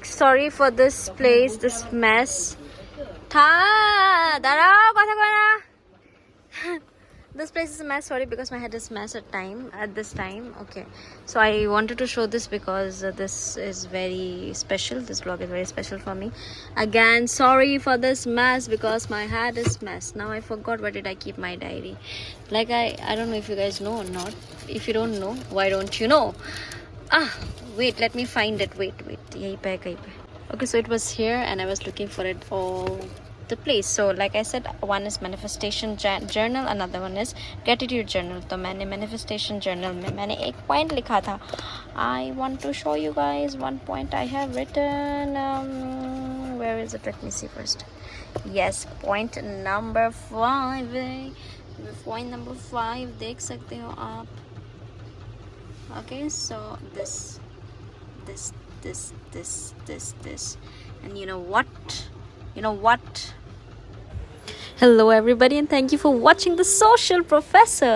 Sorry for this place, this mess. দাঁড়াও কথা কয় না This place is a mess, sorry, because my head is mess at this time. Okay, so I wanted to show this because this is very special. This vlog is very special for me. Again, sorry for this mess because my head is mess. Now I forgot where did I keep my diary. Like I don't know if you guys know or not. If you don't know, why don't you know? Wait, let me find it. Wait. Yahi pe, kahin pe. Okay, so it was here and I was looking for it all the place. So like I said, one is manifestation journal, another one is gratitude journal. तो मैंने manifestation journal में मैंने एक point लिखा था. I want to show you guys one point I have written. Where is it? Let me see first. Yes, point number 5. Point number 5 देख सकते हो आप. Okay, so this, and you know what? Hello everybody and thank you for watching The Social Professor.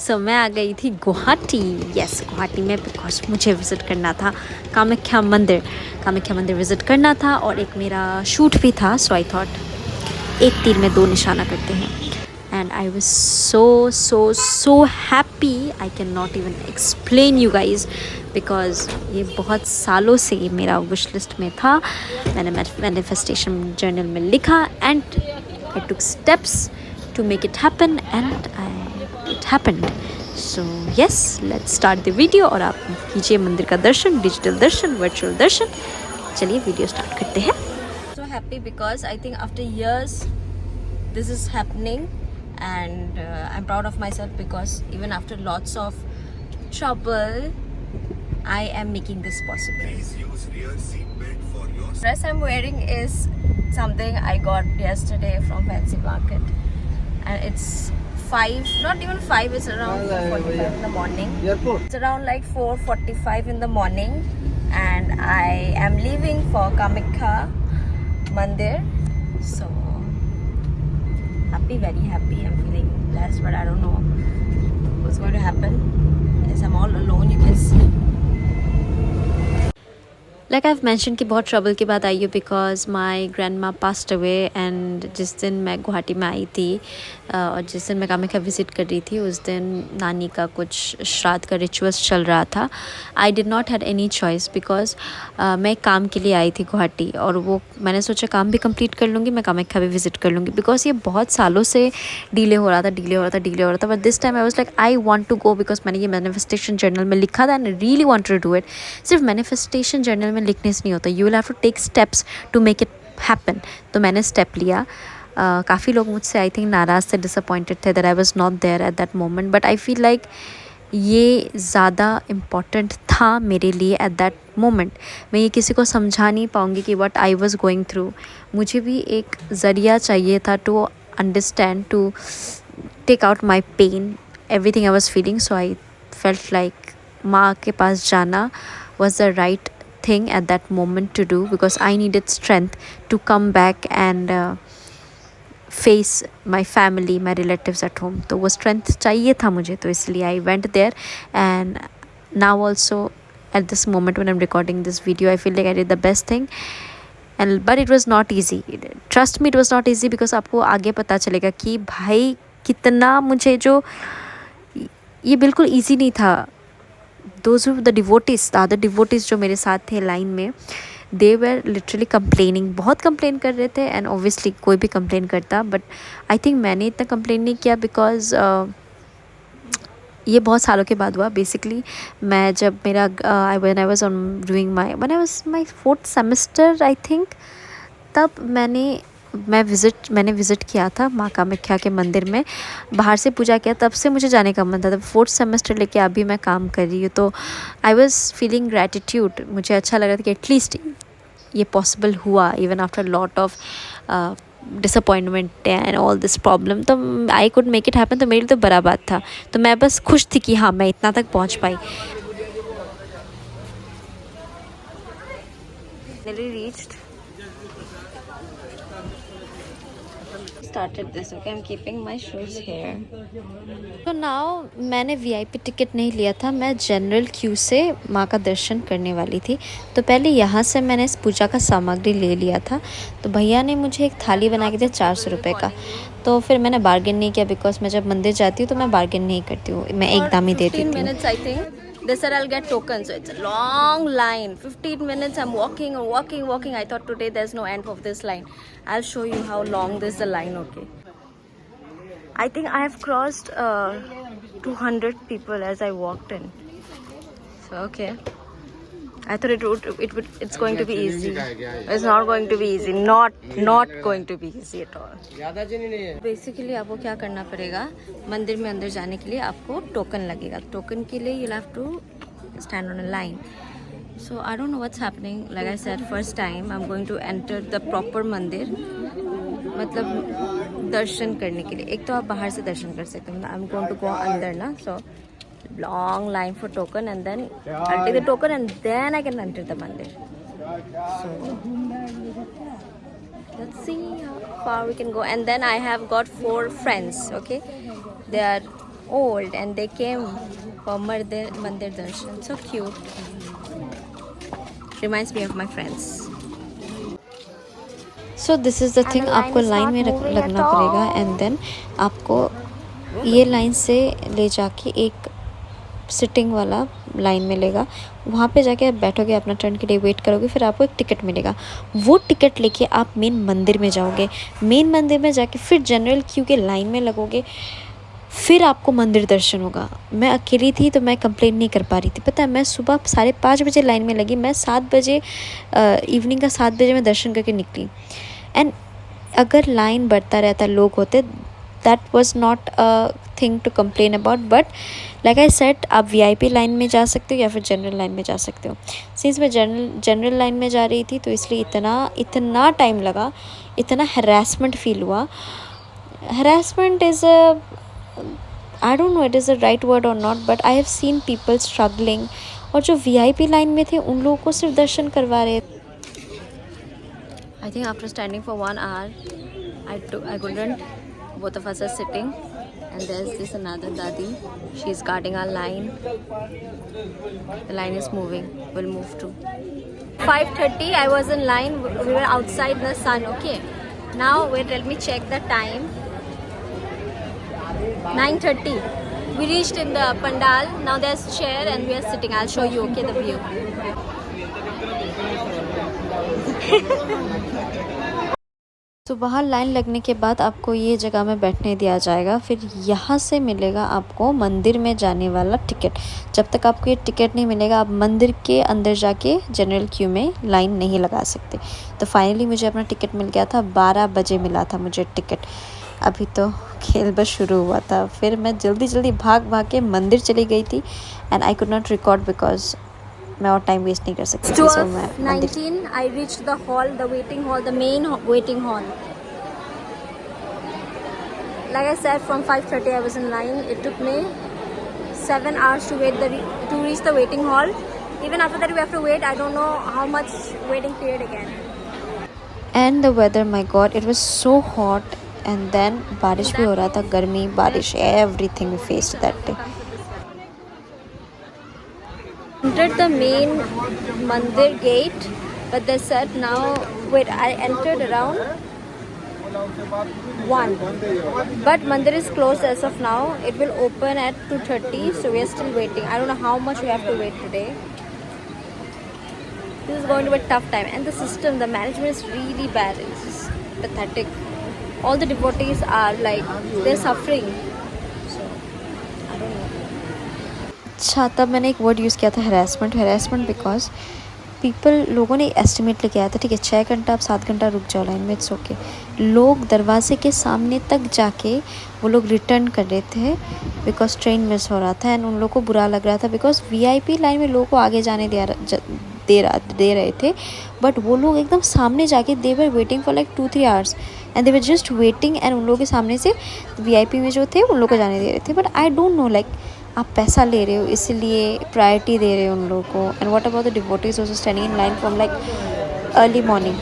So मैं आ गई थी Guwahati. Yes, Guwahati में because मुझे visit करना था कामाख्या मंदिर विज़िट करना था और एक मेरा शूट भी था. सो आई थॉट एक तीर में दो निशाना करते हैं. And I was so happy. I cannot even explain you guys because ये बहुत सालों से ये मेरा wish list में था. मैंने manifestation journal में लिखा and I took steps to make it happen and it happened. So yes, let's start the video और आप कीजिए मंदिर का दर्शन, डिजिटल दर्शन, वर्चुअल दर्शन. चलिए वीडियो स्टार्ट करते हैं. So happy because I think after years this is happening. And I'm proud of myself because even after lots of trouble I am making this possible. The dress I'm wearing is something I got yesterday from Fancy Market and it's 5, not even 5, it's around 4:45 in the morning. It's around like 4:45 in the morning and I am leaving for Kamakhya Mandir. So happy, very happy. I'm feeling blessed, but I don't know what's going to happen. Yes, I'm all alone, you can see. Like I've mentioned कि बहुत trouble की बात आई है because my grand माँ passed away. And जिस दिन मैं गुवाहाटी में आई थी और जिस दिन मैं कामाख्या विज़िट कर रही थी उस दिन नानी का कुछ श्राद्ध का रिचुअल्स चल रहा था. I did not had any choice because मैं काम के लिए आई थी गुवाहाटी और वो मैंने सोचा काम भी कंप्लीट कर लूँगी, मैं कामाख्या भी विज़िट कर लूँगी बिकॉज ये बहुत सालों से डिले हो रहा था. But this time I was like I want to go because मैंने ये मैनिफेस्टेशन जर्नल में लिखा था and really want to do it. सिर्फ मैनिफेस्टेशन जर्नल में लिखने से नहीं होता, you will have to take steps to make it happen. तो मैंने स्टेप लिया. काफ़ी लोग मुझसे आई थिंक नाराज़ थे, डिसअपॉइंटेड थे that I was not there at that moment. But I feel like ये ज़्यादा इम्पॉर्टेंट था मेरे लिए एट दैट मोमेंट. मैं ये किसी को समझा नहीं पाऊँगी कि what I was going through. मुझे भी एक ज़रिया चाहिए था to understand, to take out my pain, everything I was feeling. So I felt like माँ के पास जाना was the right thing at that moment to do because I needed strength to come back and face my family, my relatives at home. तो वो strength चाहिए था मुझे, तो इसलिए I went there. And now also at this moment when I'm recording this video I feel like I did the best thing. But it was not easy. Trust me, it was not easy because आपको आगे पता चलेगा कि भाई कितना मुझे जो ये बिल्कुल easy नहीं था. Those were the devotees, the other devotees जो मेरे साथ थे लाइन में, they were literally complaining, बहुत कंप्लेन कर रहे थे. एंड obviously कोई भी कंप्लेन करता, बट आई थिंक मैंने इतना कंप्लेन नहीं किया बिकॉज ये बहुत सालों के बाद हुआ. बेसिकली मैं जब मेरा when I was my 4th semester I think, तब मैंने विज़िट किया था माँ कामाख्या के मंदिर में, बाहर से पूजा किया. तब से मुझे जाने का मन था. तब 4th सेमेस्टर लेके अभी मैं काम कर रही हूँ. तो आई वॉज फीलिंग ग्रैटिट्यूड. मुझे अच्छा लग रहा था कि एटलीस्ट ये पॉसिबल हुआ even after lot of disappointment and all this problem. तो I could make it happen. तो मेरे लिए तो बड़ा बात था. तो मैं बस खुश थी कि हाँ मैं इतना तक पहुँच पाई. Nearly reached. Started this, okay? I'm keeping my shoes here. तो नाउ मैंने वीआईपी टिकट नहीं लिया था, मैं जनरल क्यू से माँ का दर्शन करने वाली थी। तो पहले यहाँ से मैंने इस पूजा का सामग्री ले लिया था। तो भैया ने मुझे एक थाली बना के दिया 400 रुपये का। तो फिर मैंने बार्गेन नहीं किया, बिकॉज मैं जब मंदिर जाती हूँ तो मैं बार्गेन नहीं करती हूँ, मैं एक दाम ही दे देती हूँ। 15 minutes I think. They said I'll get tokens, so it's a long line. 15 minutes I'm walking and walking. I thought today there's no end of this line. I'll show you how long this is the line, okay? I think I have crossed 200 people as I walked in. So okay. I thought it's going to be easy. It's not going to be easy. Not going to be easy at all. Basically आपको क्या करना पड़ेगा, मंदिर में अंदर जाने के लिए आपको टोकन लगेगा। टोकन के लिए you'll have to stand on a line. So I don't know what's happening. Like I said, first time I'm going to enter the proper मंदिर, मतलब दर्शन करने के लिए। एक तो आप बाहर से दर्शन कर सकते हो, I'm going to go अंदर ना, so long line for token, and then I'll take the token and then I can enter the mandir. So let's see how far we can go. And then I have got 4 friends, okay? They are old and they came for mandir darshan. So cute. Reminds me of my friends. So this is the thing, आपको line में लगना पड़ेगा and then आपको ये line से ले जाके एक सिटिंग वाला लाइन मिलेगा, वहाँ पे जाके आप बैठोगे, अपना टर्न के लिए वेट करोगे, फिर आपको एक टिकट मिलेगा। वो टिकट लेके आप मेन मंदिर में जाओगे, मेन मंदिर में जाके फिर जनरल क्यू के लाइन में लगोगे, फिर आपको मंदिर दर्शन होगा। मैं अकेली थी तो मैं कंप्लेन नहीं कर पा रही थी, पता है, मैं सुबह 5:30 बजे लाइन में लगी, मैं 7 बजे इवनिंग का 7 बजे मैं दर्शन करके निकली। एंड अगर लाइन बढ़ता रहता, लोग होते, that was not a thing to complain about. But like I said, आप वीआईपी लाइन में जा सकते हो या फिर जनरल लाइन में जा सकते हो। सिंस मैं जनरल लाइन में जा रही थी तो इसलिए इतना टाइम लगा, इतना हरासमेंट फील हुआ। Harassment is I don't know it is the right word और not, but I have seen people struggling. और जो वीआईपी लाइन में थे उन लोगों को सिर्फ दर्शन करवा रहे। I think after standing for 1 hour, I couldn't. Both of us are sitting, and there's this another dadi. She's guarding our line. The line is moving. We'll move too. 5:30. I was in line. We were outside in the sun. Okay. Now wait. Let me check the time. 9:30. We reached in the pandal. Now there's chair and we are sitting. I'll show you. Okay, the view. तो बाहर line लगने के बाद आपको ये जगह में बैठने दिया जाएगा, फिर यहाँ से मिलेगा आपको मंदिर में जाने वाला टिकट। जब तक आपको ये टिकट नहीं मिलेगा आप मंदिर के अंदर जाके जनरल क्यू में लाइन नहीं लगा सकते। तो फाइनली मुझे अपना टिकट मिल गया था, 12 बजे मिला था मुझे टिकट। अभी तो खेल बस शुरू हुआ था। फिर मैं जल्दी भाग के मंदिर चली गई थी and I could not record because मैं और टाइम वेस्ट नहीं कर सकती थी। 12:19 I reached the hall, the waiting hall, the main waiting hall. Like I said, from 5:30 I was in line. It took me 7 hours to reach the waiting hall. Even after that we have to wait. I don't know how much waiting period again. And the weather, my God, it was so hot. And then बारिश भी हो रहा था, गर्मी, बारिश, everything we faced that day. Entered the main mandir gate, but they said now wait. I entered around 1, but mandir is closed as of now. It will open at 2:30, so we are still waiting. I don't know how much we have to wait today. This is going to be a tough time, and the system, the management is really bad. It's just pathetic. All the devotees are like they're suffering. अच्छा, तब मैंने एक word use किया था, harassment because लोगों ने estimate लेके आया था, ठीक है 6 घंटा आप 7 घंटा रुक जाओ लाइन में, इट्स ओके। लोग दरवाजे के सामने तक जाके वो लोग रिटर्न कर रहे थे बिकॉज ट्रेन मिस हो रहा था एंड उन लोगों को बुरा लग रहा था बिकॉज वीआईपी लाइन में लोगों को आगे जाने दे रहे थे, बट वो लोग एकदम सामने जाके they were waiting for like 2-3 hours and they were just waiting and उन लोगों के सामने से वीआईपी में जो थे उन लोगों को जाने दे रहे थे। But I don't no, like आप पैसा ले रहे हो इसलिए प्रायोरिटी दे रहे हो उन लोगों को। And what about the devotees also standing in line from like early morning.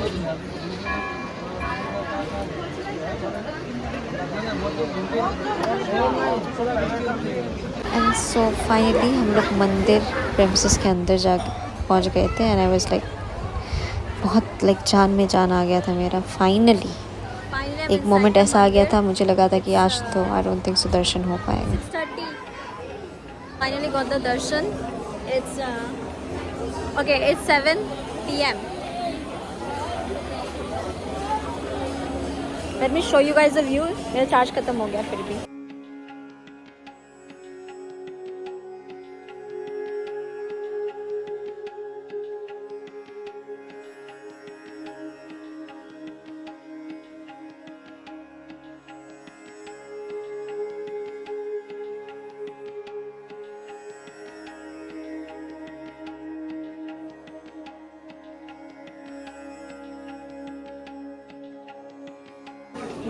And so finally हम लोग मंदिर प्रेमिसेस के अंदर जा पहुँच गए थे एंड आई वाज लाइक बहुत लाइक जान में जान आ गया था मेरा फाइनली। एक मोमेंट ऐसा आ गया था मुझे लगा था कि आज तो आई डोंट थिंक सो दर्शन हो पाएगा। 6:30. Finally got the darshan. It's okay. It's 7 p.m. Let me show you guys the view. मेरा चार्ज खत्म हो गया फिर भी।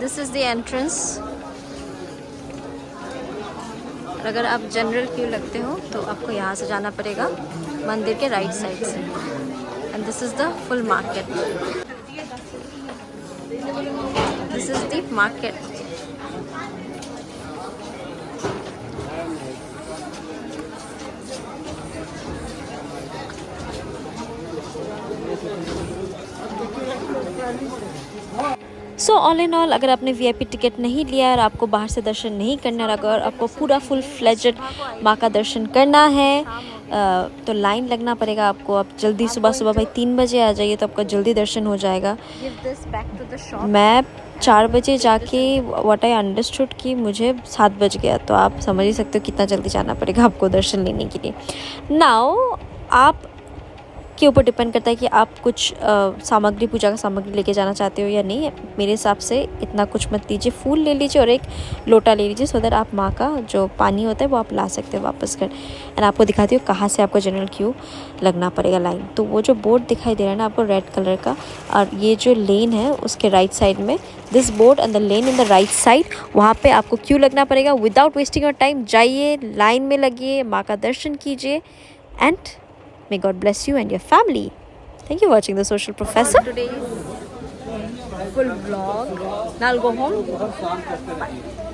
This is the entrance. अगर आप जनरल क्यू लगते हो तो आपको यहाँ से जाना पड़ेगा मंदिर के राइट साइड से। And this is the full market. This is the market. So all in all अगर आपने VIP टिकट नहीं लिया और आपको बाहर से दर्शन नहीं करना और अगर आपको पूरा फुल फ्लेजेड माँ का दर्शन करना है तो लाइन लगना पड़ेगा आपको। आप जल्दी सुबह सुबह भाई 3 बजे आ जाइए तो आपका जल्दी दर्शन हो जाएगा। मैं 4 बजे जाके व्हाट आई अंडरस्टूड कि मुझे 7 बज गया, तो आप समझ ही सकते हो कितना जल्दी जाना पड़ेगा आपको दर्शन लेने के लिए। नाउ आप के ऊपर डिपेंड करता है कि आप कुछ सामग्री पूजा का सामग्री लेके जाना चाहते हो या नहीं। मेरे हिसाब से इतना कुछ मत लीजिए, फूल ले लीजिए और एक लोटा ले लीजिए, सो दैट आप माँ का जो पानी होता है वो आप ला सकते हो वापस कर। एंड आपको दिखाती हूँ कहाँ से आपको जनरल क्यू लगना पड़ेगा लाइन। तो वो जो बोर्ड दिखाई दे रहा है ना आपको रेड कलर का, और ये जो लेन है उसके राइट साइड में this board and the lane in the right side, वहाँ पे आपको क्यू लगना पड़ेगा। विदाउट वेस्टिंग योर टाइम जाइए, लाइन में लगिए, माँ का दर्शन कीजिए and may God bless you and your family. Thank you for watching The Social Professor. Today's full vlog. Now I'll go home. Bye.